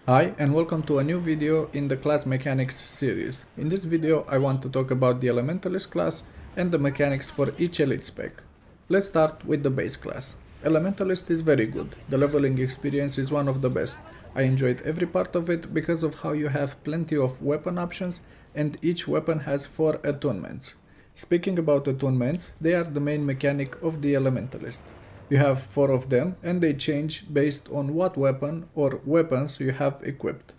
Hi and welcome to a new video in the class mechanics series. In this video I want to talk about the Elementalist class and the mechanics for each elite spec. Let's start with the base class. Elementalist is very good, the leveling experience is one of the best. I enjoyed every part of it because of how you have plenty of weapon options and each weapon has 4 attunements. Speaking about attunements, they are the main mechanic of the Elementalist. You have 4 of them and they change based on what weapon or weapons you have equipped.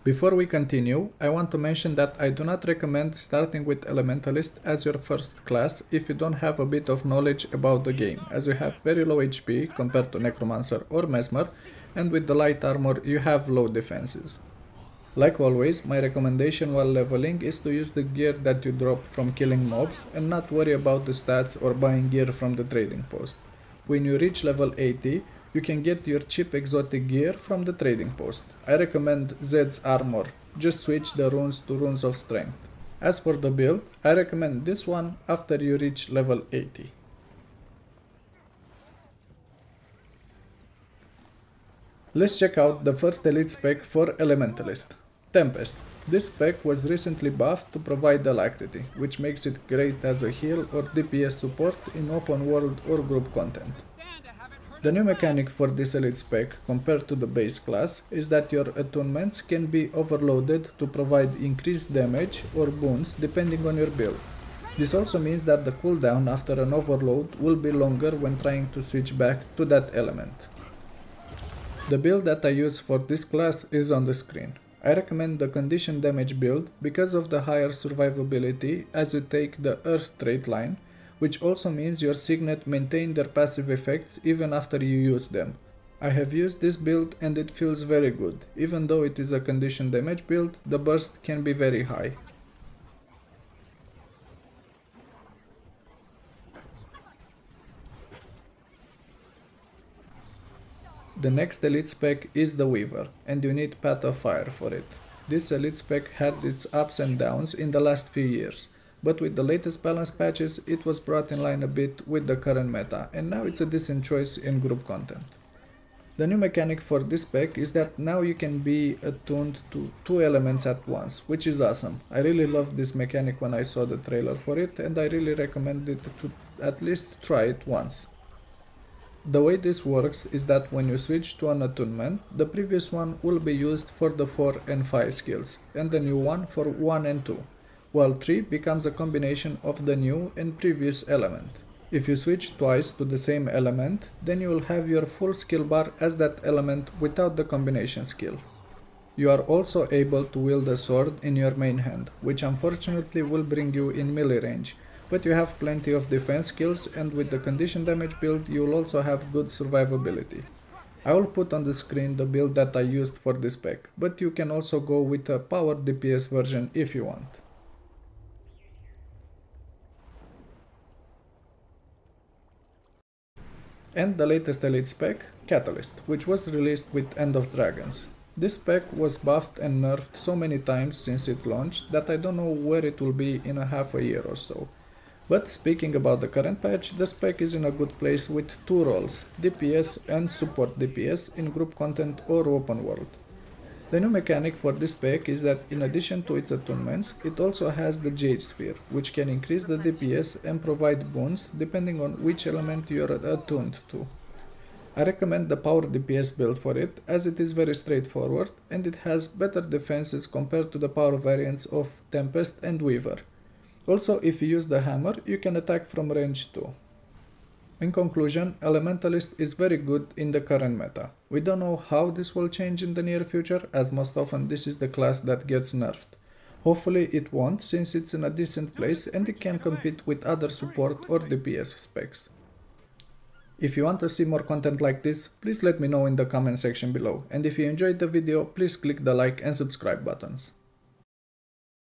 Before we continue, I want to mention that I do not recommend starting with Elementalist as your first class if you don't have a bit of knowledge about the game, as you have very low HP compared to Necromancer or Mesmer, and with the light armor you have low defenses. Like always, my recommendation while leveling is to use the gear that you drop from killing mobs and not worry about the stats or buying gear from the trading post. When you reach level 80, you can get your cheap exotic gear from the trading post. I recommend Zed's armor, just switch the runes to runes of strength. As for the build, I recommend this one after you reach level 80. Let's check out the first elite spec for Elementalist, Tempest. This spec was recently buffed to provide alacrity, which makes it great as a heal or DPS support in open world or group content. The new mechanic for this elite spec compared to the base class is that your attunements can be overloaded to provide increased damage or boons depending on your build. This also means that the cooldown after an overload will be longer when trying to switch back to that element. The build that I use for this class is on the screen. I recommend the condition damage build because of the higher survivability as you take the earth trait line, which also means your signet maintain their passive effects even after you use them. I have used this build and it feels very good. Even though it is a condition damage build, the burst can be very high. The next elite spec is the Weaver, and you need Path of Fire for it. This elite spec had its ups and downs in the last few years, but with the latest balance patches it was brought in line a bit with the current meta, and now it's a decent choice in group content. The new mechanic for this spec is that now you can be attuned to 2 elements at once, which is awesome. I really loved this mechanic when I saw the trailer for it, and I really recommend it to at least try it once. The way this works is that when you switch to an attunement, the previous one will be used for the 4 and 5 skills, and the new one for 1 and 2, while 3 becomes a combination of the new and previous element. If you switch twice to the same element, then you will have your full skill bar as that element without the combination skill. You are also able to wield a sword in your main hand, which unfortunately will bring you in melee range, but you have plenty of defense skills, and with the condition damage build you will also have good survivability. I will put on the screen the build that I used for this spec, but you can also go with a power DPS version if you want. And the latest elite spec, Catalyst, which was released with End of Dragons. This spec was buffed and nerfed so many times since it launched that I don't know where it will be in a half a year or so. But speaking about the current patch, the spec is in a good place with 2 roles, DPS and support DPS in group content or open world. The new mechanic for this spec is that in addition to its attunements, it also has the Jade Sphere, which can increase the DPS and provide boons depending on which element you are attuned to. I recommend the power DPS build for it, as it is very straightforward and it has better defenses compared to the power variants of Tempest and Weaver. Also, if you use the hammer, you can attack from range too. In conclusion, Elementalist is very good in the current meta. We don't know how this will change in the near future, as most often this is the class that gets nerfed. Hopefully it won't, since it's in a decent place and it can compete with other support or DPS specs. If you want to see more content like this, please let me know in the comment section below, and if you enjoyed the video, please click the like and subscribe buttons.